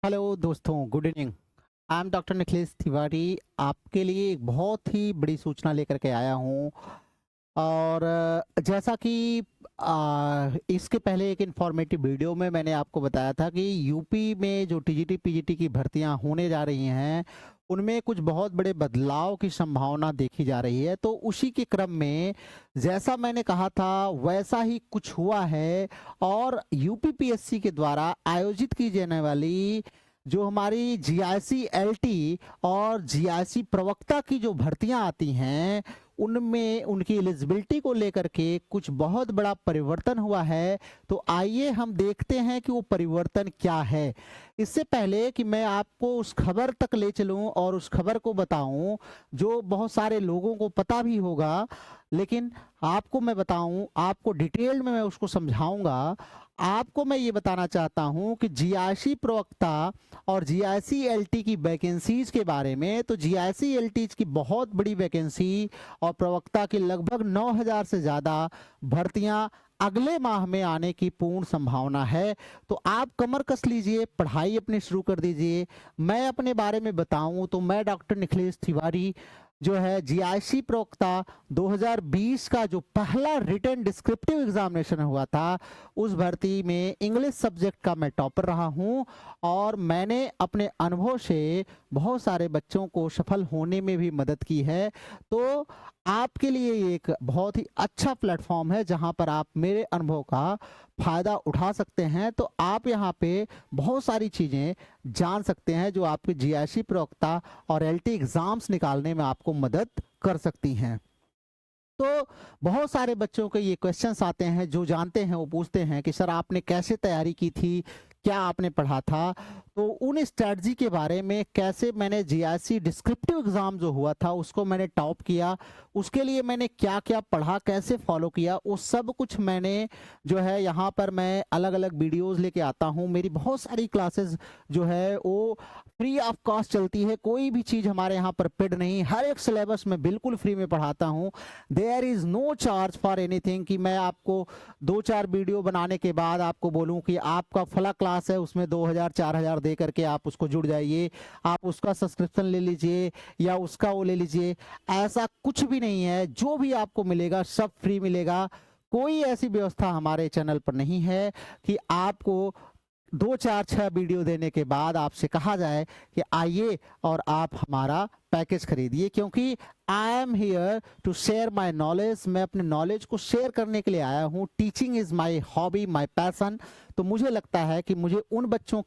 Hello दोस्तों, good evening. I am doctor Nikhilesh Tiwari. आपके लिए एक बहुत ही बड़ी सूचना लेकर के आया हूँ। और जैसा कि इसके पहले एक इन्फॉर्मेटिव वीडियो में मैंने आपको बताया था कि यूपी में जो टीजीटी पीजीटी की भर्तियां होने जा रही हैं, उनमें कुछ बहुत बड़े बदलाव की संभावना देखी जा रही है। तो उसी के क्रम में जैसा मैंने कहा था वैसा ही कुछ हुआ है। और यूपीपीएससी के द्वारा आयोजित की जाने वाली जो हमारी जीआईसी एलटी और जीआईसी प्रवक्ता की जो भर्तियां आती हैं, उनमें उनकी एलिजिबिलिटी को लेकर के कुछ बहुत बड़ा परिवर्तन हुआ है। तो आइए हम देखते हैं कि वो परिवर्तन क्या है। इससे पहले कि मैं आपको उस खबर तक ले चलूं और उस खबर को बताऊं जो बहुत सारे लोगों को पता भी होगा, लेकिन आपको मैं बताऊं, आपको डिटेल में मैं उसको समझाऊंगा। आपको मैं ये बताना चाहता हूं कि जीआईसी प्रवक्ता और जीआईसी एलटी की वैकेंसीज के बारे में। तो जीआईसी एलटी की बहुत बड़ी वैकेंसी और प्रवक्ता की लगभग 9,000 से ज़्यादा भर्तियां अगले माह में आने की पूर्ण संभावना है। तो आप कमर कस लीजिए, पढ़ाई अपनी शुरू कर दीजिए। मैं अपने बारे में बताऊं तो मैं डॉक्टर निखिलेश तिवारी जो है जीआईसी प्रवक्ता 2020 का जो पहला रिटन डिस्क्रिप्टिव एग्जामिनेशन हुआ था, उस भर्ती में इंग्लिश सब्जेक्ट का मैं टॉपर रहा हूं। और मैंने अपने अनुभव से बहुत सारे बच्चों को सफल होने में भी मदद की है। तो आपके लिए ये एक बहुत ही अच्छा प्लेटफॉर्म है जहां पर आप मेरे अनुभव का फायदा उठा सकते हैं। तो आप यहाँ पे बहुत सारी चीज़ें जान सकते हैं जो आपके जीआईसी प्रवक्ता और एलटी एग्जाम्स निकालने में आपको मदद कर सकती हैं। तो बहुत सारे बच्चों के ये क्वेश्चंस आते हैं, जो जानते हैं वो पूछते हैं कि सर आपने कैसे तैयारी की थी, क्या आपने पढ़ा था। तो उन स्ट्रैटेजी के बारे में, कैसे मैंने जीआईसी डिस्क्रिप्टिव एग्जाम जो हुआ था उसको मैंने टॉप किया, उसके लिए मैंने क्या क्या पढ़ा, कैसे फॉलो किया, वो सब कुछ मैंने जो है यहाँ पर मैं अलग अलग वीडियोस लेके आता हूँ। मेरी बहुत सारी क्लासेस जो है वो फ्री ऑफ कॉस्ट चलती है। कोई भी चीज़ हमारे यहाँ पर पेड नहीं, हर एक सिलेबस में बिल्कुल फ्री में पढ़ाता हूँ। There is no charge for anything कि मैं आपको 2-4 वीडियो बनाने के बाद आपको बोलूं कि आपका फला क्लास है उसमें 2,000-4,000 दे करके आप उसको जुड़ जाइए, आप उसका सब्सक्रिप्शन ले लीजिए या उसका वो ले लीजिए। ऐसा कुछ भी नहीं है। जो भी आपको मिलेगा सब फ्री मिलेगा। कोई ऐसी व्यवस्था हमारे चैनल पर नहीं है कि आपको 2-4-6 वीडियो देने के बाद आपसे कहा जाए कि आइए और आप हमारा पैकेज खरीदिए, क्योंकि I am here to share my knowledge. मैं अपने नॉलेज को शेयर करने के लिए आया हूँ। Teaching is my hobby, my passion. तो मुझे लगता है कि मुझे उन बच्चों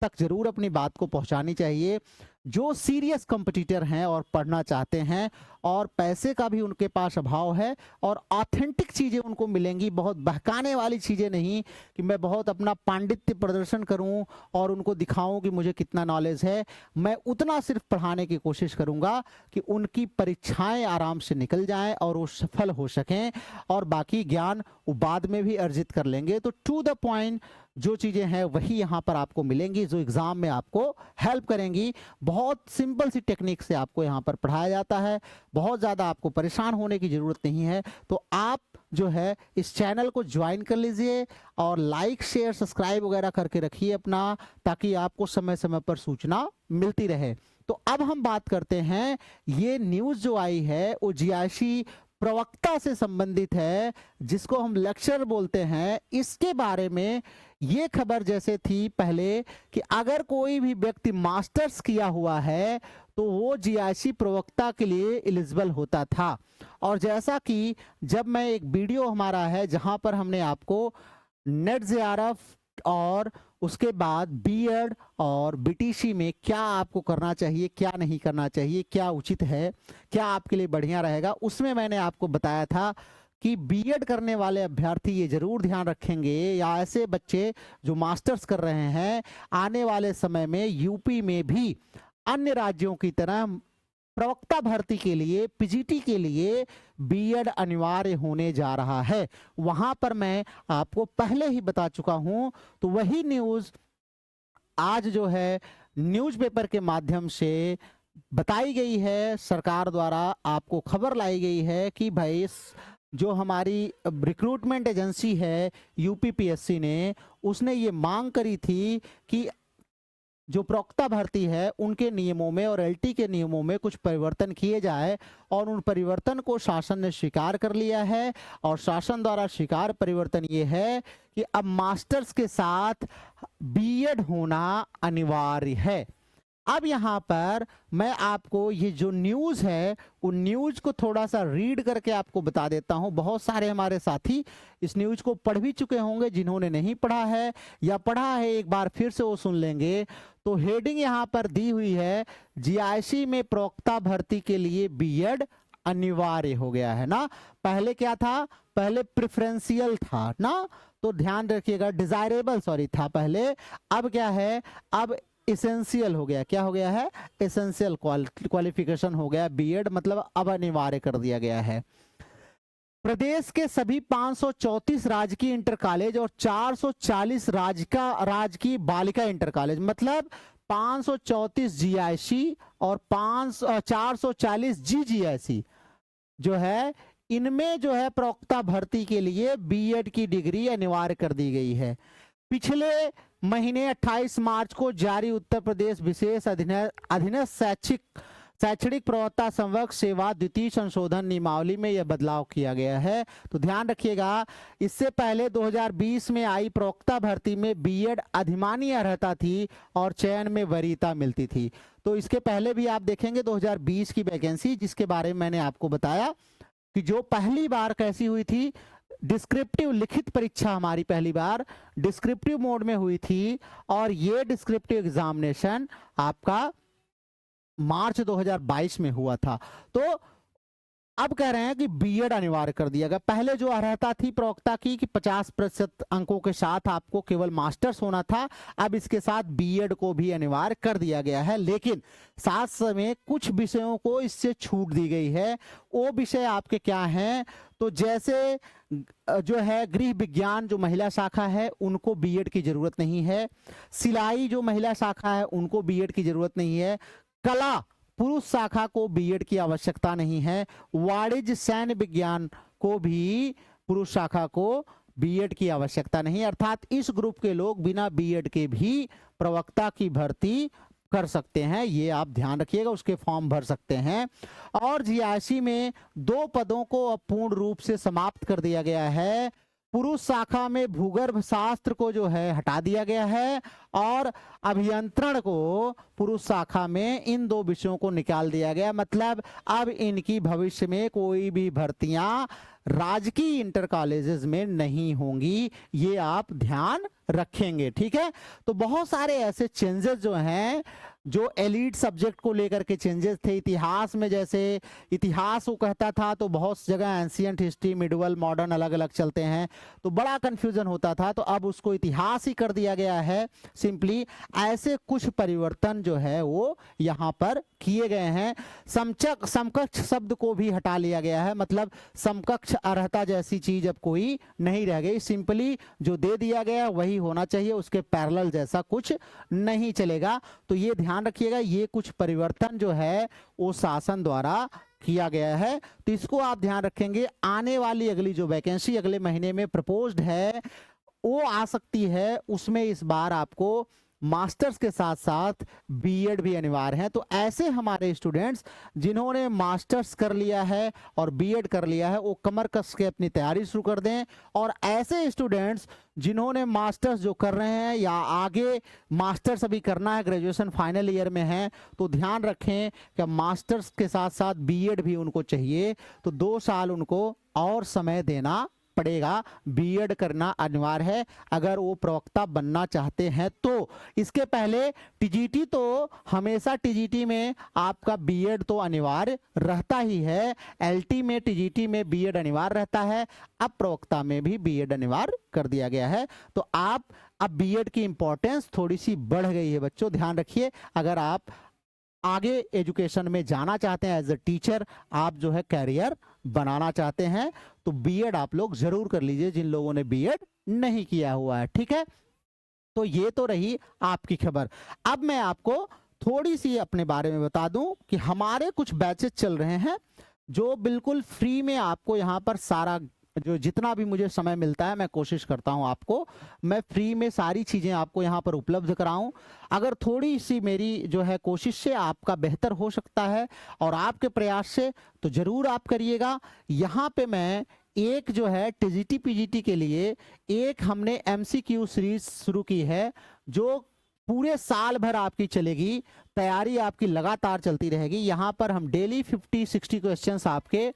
तक जरूर अपनी बात को पहुंचानी चाहिए जो सीरियस कंपटीटर हैं और पढ़ना चाहते हैं, और पैसे का भी उनके पास अभाव है, और ऑथेंटिक चीज़ें उनको मिलेंगी। बहुत बहकाने वाली चीज़ें नहीं कि मैं बहुत अपना पांडित्य प्रदर्शन करूं और उनको दिखाऊं कि मुझे कितना नॉलेज है। मैं उतना सिर्फ पढ़ाने की कोशिश करूंगा कि उनकी परीक्षाएं आराम से निकल जाएं और वो सफल हो सकें, और बाकी ज्ञान वो बाद में भी अर्जित कर लेंगे। तो टू द पॉइंट जो चीज़ें हैं वही यहाँ पर आपको मिलेंगी, जो एग्ज़ाम में आपको हेल्प करेंगी। बहुत सिंपल सी टेक्निक से आपको यहाँ पर पढ़ाया जाता है। बहुत ज़्यादा आपको परेशान होने की ज़रूरत नहीं है। तो आप जो है इस चैनल को ज्वाइन कर लीजिए और लाइक शेयर सब्सक्राइब वगैरह करके रखिए अपना, ताकि आपको समय समय पर सूचना मिलती रहे। तो अब हम बात करते हैं, ये न्यूज़ जो आई है वो जीआईसी प्रवक्ता से संबंधित है, जिसको हम लेक्चर बोलते हैं। इसके बारे में ये खबर जैसे थी पहले कि अगर कोई भी व्यक्ति मास्टर्स किया हुआ है तो वो जीआईसी प्रवक्ता के लिए एलिजिबल होता था। और जैसा कि जब मैं एक वीडियो हमारा है जहां पर हमने आपको नेट जेआरएफ और उसके बाद बीएड और बीटीसी में क्या आपको करना चाहिए, क्या नहीं करना चाहिए, क्या उचित है, क्या आपके लिए बढ़िया रहेगा, उसमें मैंने आपको बताया था कि बीएड करने वाले अभ्यर्थी ये जरूर ध्यान रखेंगे, या ऐसे बच्चे जो मास्टर्स कर रहे हैं, आने वाले समय में यूपी में भी अन्य राज्यों की तरह प्रवक्ता भर्ती के लिए, पीजीटी के लिए बीएड अनिवार्य होने जा रहा है। वहां पर मैं आपको पहले ही बता चुका हूं। तो वही न्यूज़ आज जो है न्यूज़पेपर के माध्यम से बताई गई है, सरकार द्वारा आपको खबर लाई गई है कि भाई जो हमारी रिक्रूटमेंट एजेंसी है यूपीपीएससी ने, उसने ये मांग करी थी कि जो प्रवक्ता भर्ती है उनके नियमों में और एलटी के नियमों में कुछ परिवर्तन किए जाए, और उन परिवर्तन को शासन ने स्वीकार कर लिया है। और शासन द्वारा स्वीकार परिवर्तन ये है कि अब मास्टर्स के साथ बीएड होना अनिवार्य है। अब यहाँ पर मैं आपको ये जो न्यूज़ है उन न्यूज़ को थोड़ा सा रीड करके आपको बता देता हूँ। बहुत सारे हमारे साथी इस न्यूज़ को पढ़ भी चुके होंगे, जिन्होंने नहीं पढ़ा है या पढ़ा है एक बार फिर से वो सुन लेंगे। तो हेडिंग यहाँ पर दी हुई है, जीआईसी में प्रवक्ता भर्ती के लिए बीएड अनिवार्य हो गया है ना। पहले क्या था, पहले प्रेफरेंशियल था ना, तो ध्यान रखिएगा, डिजायरेबल सॉरी था पहले। अब क्या है, अब इसेंशियल हो गया। क्या हो गया है, एसेंशियल क्वालिफिकेशन हो गया बीएड, मतलब अब अनिवार्य कर दिया गया है। प्रदेश के सभी 534 राजकीय इंटर कॉलेज और 440 राजकीय बालिका इंटर कॉलेज, मतलब 534 जीआईसी और 440 जीजीआईसी जो है, इनमें जो है प्रवक्ता भर्ती के लिए बीएड की डिग्री अनिवार्य कर दी गई है। पिछले महीने 28 मार्च को जारी उत्तर प्रदेश विशेष अधीनस्थ शैक्षणिक प्रवक्ता संवर्ग सेवा द्वितीय संशोधन नियमावली में यह बदलाव किया गया है। तो ध्यान रखिएगा, इससे पहले 2020 में आई प्रवक्ता भर्ती में बीएड अधिमान्य अर्हता थी और चयन में वरीयता मिलती थी। तो इसके पहले भी आप देखेंगे 2020 की वैकेंसी, जिसके बारे में मैंने आपको बताया कि जो पहली बार कैसी हुई थी, डिस्क्रिप्टिव लिखित परीक्षा हमारी पहली बार डिस्क्रिप्टिव मोड में हुई थी, और ये डिस्क्रिप्टिव एग्जामिनेशन आपका मार्च 2022 में हुआ था। तो अब कह रहे हैं कि बीएड अनिवार्य कर दिया गया। पहले जो अर्हता थी प्रवक्ता की कि 50% अंकों के साथ आपको केवल मास्टर्स होना था, अब इसके साथ बीएड को भी अनिवार्य कर दिया गया है। लेकिन साथ समय कुछ विषयों को इससे छूट दी गई है। वो विषय आपके क्या हैं, तो जैसे जो है गृह विज्ञान जो महिला शाखा है उनको बीएड की जरूरत नहीं है, सिलाई जो महिला शाखा है उनको बीएड की जरूरत नहीं है, कला पुरुष शाखा को बीएड की आवश्यकता नहीं है, वाणिज्य सैन्य विज्ञान को भी पुरुष शाखा को बीएड की आवश्यकता नहीं। अर्थात इस ग्रुप के लोग बिना बीएड के भी प्रवक्ता की भर्ती कर सकते हैं, ये आप ध्यान रखिएगा, उसके फॉर्म भर सकते हैं। और जीआईसी में 2 पदों को अब पूर्ण रूप से समाप्त कर दिया गया है। पुरुष शाखा में भूगर्भ शास्त्र को जो है हटा दिया गया है, और अभियंत्रण को पुरुष शाखा में इन 2 विषयों को निकाल दिया गया। मतलब अब इनकी भविष्य में कोई भी भर्तियां राजकीय इंटर कॉलेजेस में नहीं होंगी, ये आप ध्यान रखेंगे, ठीक है। तो बहुत सारे ऐसे चेंजेस जो हैं, जो एलीट सब्जेक्ट को लेकर के चेंजेस थे। इतिहास में जैसे इतिहास वो कहता था तो बहुत जगह एंशिएंट हिस्ट्री, मिडवल, मॉडर्न अलग अलग चलते हैं, तो बड़ा कंफ्यूजन होता था, तो अब उसको इतिहास ही कर दिया गया है सिंपली। ऐसे कुछ परिवर्तन जो है वो यहाँ पर किए गए हैं। समकक्ष शब्द को भी हटा लिया गया है, मतलब समकक्ष अर्हता जैसी चीज अब कोई नहीं रह गई, सिंपली जो दे दिया गया वही होना चाहिए, उसके पैरेलल जैसा कुछ नहीं चलेगा। तो ये ध्यान रखिएगा, ये कुछ परिवर्तन जो है वो शासन द्वारा किया गया है, तो इसको आप ध्यान रखेंगे। आने वाली अगली जो वैकेंसी अगले महीने में प्रपोज्ड है वो आ सकती है, उसमें इस बार आपको मास्टर्स के साथ साथ बीएड भी अनिवार्य है। तो ऐसे हमारे स्टूडेंट्स जिन्होंने मास्टर्स कर लिया है और बीएड कर लिया है, वो कमर कस के अपनी तैयारी शुरू कर दें। और ऐसे स्टूडेंट्स जिन्होंने मास्टर्स जो कर रहे हैं या आगे मास्टर्स अभी करना है, ग्रेजुएशन फाइनल ईयर में है, तो ध्यान रखें कि मास्टर्स के साथ साथ बीएड भी उनको चाहिए, तो 2 साल उनको और समय देना पड़ेगा। बीएड करना अनिवार्य है अगर वो प्रवक्ता बनना चाहते हैं। तो इसके पहले टीजीटी, तो हमेशा टीजीटी में आपका बीएड तो अनिवार्य रहता ही है, एलटी में टीजीटी में बीएड अनिवार्य रहता है, अब प्रवक्ता में भी बीएड अनिवार्य कर दिया गया है। तो आप अब बीएड की इंपॉर्टेंस थोड़ी सी बढ़ गई है बच्चों, ध्यान रखिए। अगर आप आगे एजुकेशन में जाना चाहते हैं, एज ए टीचर आप जो है कैरियर बनाना चाहते हैं, तो बीएड आप लोग जरूर कर लीजिए, जिन लोगों ने बीएड नहीं किया हुआ है, ठीक है। तो ये तो रही आपकी खबर। अब मैं आपको थोड़ी सी अपने बारे में बता दूं कि हमारे कुछ बैचेस चल रहे हैं जो बिल्कुल फ्री में आपको यहाँ पर सारा जो जितना भी मुझे समय मिलता है मैं कोशिश करता हूं आपको मैं फ्री में सारी चीज़ें आपको यहाँ पर उपलब्ध कराऊं। अगर थोड़ी सी मेरी जो है कोशिश से आपका बेहतर हो सकता है और आपके प्रयास से, तो ज़रूर आप करिएगा। यहाँ पे मैं एक जो है टीजीटी पीजीटी के लिए एक हमने एमसीक्यू सीरीज शुरू की है, जो पूरे साल भर आपकी चलेगी, तैयारी आपकी लगातार चलती रहेगी। यहाँ पर हम डेली 50-60 क्वेश्चंस आपके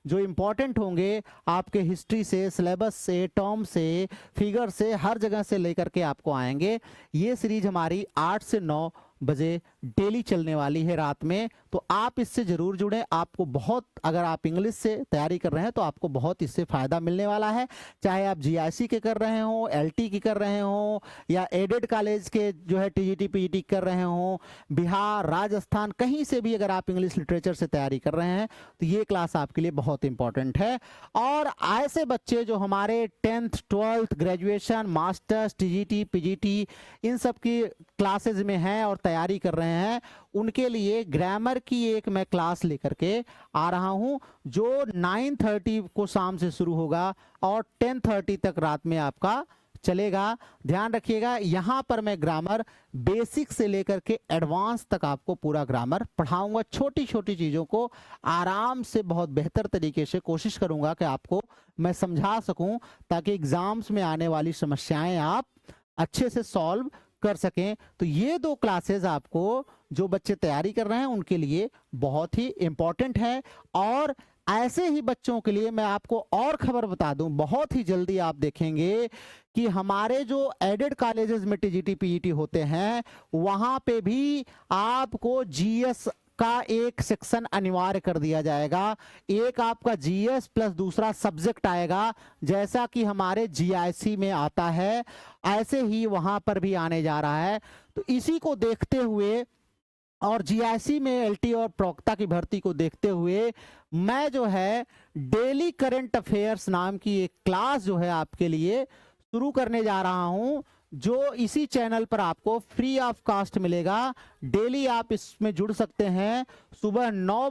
जो इंपॉर्टेंट होंगे आपके हिस्ट्री से, सिलेबस से, टर्म से, फिगर से, हर जगह से लेकर के आपको आएंगे। ये सीरीज हमारी 8 से 9 बजे डेली चलने वाली है रात में, तो आप इससे जरूर जुड़ें। आपको बहुत, अगर आप इंग्लिश से तैयारी कर रहे हैं तो आपको बहुत इससे फायदा मिलने वाला है। चाहे आप जीआईसी के कर रहे हो, एलटी की कर रहे हो, या एडेड कॉलेज के जो है टीजीटी पीजीटी कर रहे हो, बिहार, राजस्थान, कहीं से भी अगर आप इंग्लिश लिटरेचर से तैयारी कर रहे हैं तो ये क्लास आपके लिए बहुत इंपॉर्टेंट है। और ऐसे बच्चे जो हमारे 10th 12th graduation, masters, TGT PGT इन सब की क्लासेज में हैं और तैयारी कर रहे हैं, उनके लिए ग्रामर की एक मैं क्लास लेकर के आ रहा हूं, जो 9:30 को शाम से शुरू होगा और 10:30 तक रात में आपका चलेगा। ध्यान रखिएगा, यहां पर मैं ग्रामर बेसिक से लेकर के एडवांस तक आपको पूरा ग्रामर पढ़ाऊंगा। छोटी छोटी चीजों को आराम से बहुत बेहतर तरीके से कोशिश करूंगा कि आपको मैं समझा सकूं, ताकि एग्जाम्स में आने वाली समस्याएं आप अच्छे से सॉल्व कर सकें। तो ये 2 क्लासेस आपको, जो बच्चे तैयारी कर रहे हैं उनके लिए बहुत ही इंपॉर्टेंट है। और ऐसे ही बच्चों के लिए मैं आपको और खबर बता दूं, बहुत ही जल्दी आप देखेंगे कि हमारे जो एडेड कॉलेजेस में टीजीटी पीजीटी होते हैं, वहां पे भी आपको जीएस का एक सेक्शन अनिवार्य कर दिया जाएगा। एक आपका जीएस प्लस दूसरा सब्जेक्ट आएगा, जैसा कि हमारे जीआईसी में आता है, ऐसे ही वहां पर भी आने जा रहा है। तो इसी को देखते हुए और जीआईसी में एलटी और प्रवक्ता की भर्ती को देखते हुए मैं जो है डेली करंट अफेयर्स नाम की एक क्लास जो है आपके लिए शुरू करने जा रहा हूं, जो इसी चैनल पर आपको फ्री ऑफ कास्ट मिलेगा। डेली आप इसमें जुड़ सकते हैं। सुबह 9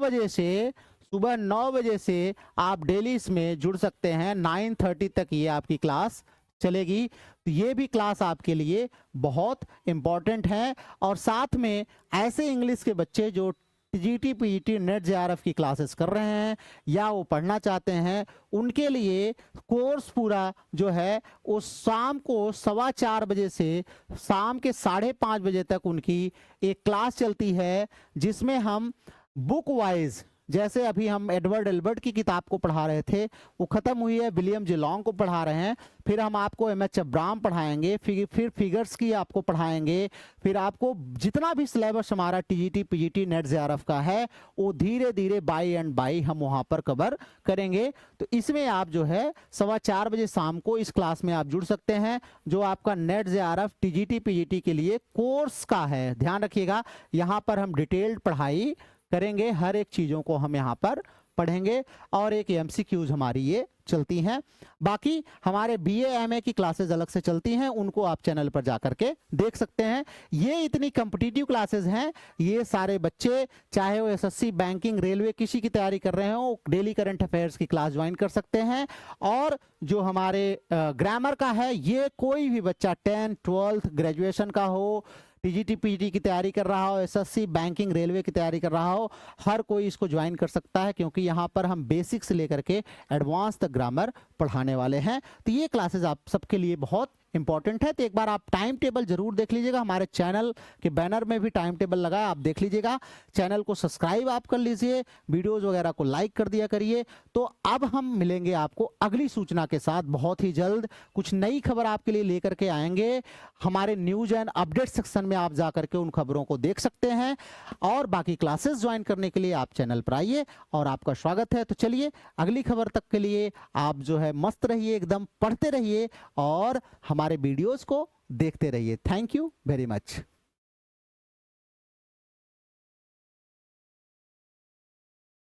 बजे से आप डेली इसमें जुड़ सकते हैं। 9:30 तक ये आपकी क्लास चलेगी। तो ये भी क्लास आपके लिए बहुत इंपॉर्टेंट है। और साथ में ऐसे इंग्लिश के बच्चे जो टीजीटी पीजीटी नेट जेआरएफ की क्लासेस कर रहे हैं या वो पढ़ना चाहते हैं, उनके लिए कोर्स पूरा जो है वो शाम को 4:15 बजे से शाम के 5:30 बजे तक उनकी एक क्लास चलती है, जिसमें हम बुक वाइज, जैसे अभी हम एडवर्ड एल्बर्ट की किताब को पढ़ा रहे थे, वो खत्म हुई है, विलियम जेलोंग को पढ़ा रहे हैं, फिर हम आपको एमएच अब्राम पढ़ाएंगे, फिर फिगर्स की आपको पढ़ाएंगे, फिर आपको जितना भी सिलेबस हमारा टीजीटी पीजीटी नेट जेआरएफ का है वो धीरे धीरे बाई एंड बाई हम वहां पर कवर करेंगे। तो इसमें आप जो है 4:15 बजे शाम को इस क्लास में आप जुड़ सकते हैं, जो आपका नेट जेआरएफ टीजीटी पीजीटी के लिए कोर्स का है। ध्यान रखिएगा, यहाँ पर हम डिटेल्ड पढ़ाई करेंगे, हर एक चीजों को हम यहाँ पर पढ़ेंगे, और एक एमसीक्यूज हमारी ये चलती हैं। बाकी हमारे बीए एमए की क्लासेस अलग से चलती हैं, उनको आप चैनल पर जाकर के देख सकते हैं। ये इतनी कॉम्पिटिटिव क्लासेस हैं, ये सारे बच्चे चाहे वो एसएससी, बैंकिंग, रेलवे किसी की तैयारी कर रहे हो, डेली करंट अफेयर्स की क्लास ज्वाइन कर सकते हैं। और जो हमारे ग्रामर का है, ये कोई भी बच्चा 10th 12th ग्रेजुएशन का हो, टीजीटी पीजीटी की तैयारी कर रहा हो, एसएससी, बैंकिंग, रेलवे की तैयारी कर रहा हो, हर कोई इसको ज्वाइन कर सकता है, क्योंकि यहाँ पर हम बेसिक से लेकर के एडवांस तक ग्रामर पढ़ाने वाले हैं। तो ये क्लासेस आप सबके लिए बहुत इंपॉर्टेंट है। तो एक बार आप टाइम टेबल जरूर देख लीजिएगा, हमारे चैनल के बैनर में भी टाइम टेबल लगा है, आप देख लीजिएगा। चैनल को सब्सक्राइब आप कर लीजिए, वीडियोस वगैरह को लाइक कर दिया करिए। तो अब हम मिलेंगे आपको अगली सूचना के साथ बहुत ही जल्द। कुछ नई खबर आपके लिए लेकर के आएंगे, हमारे न्यूज एंड अपडेट सेक्शन में आप जाकर के उन खबरों को देख सकते हैं। और बाकी क्लासेस ज्वाइन करने के लिए आप चैनल पर आइए, और आपका स्वागत है। तो चलिए अगली खबर तक के लिए आप जो है मस्त रहिए, एकदम पढ़ते रहिए और हमारे वीडियोस को देखते रहिए। Thank you very much.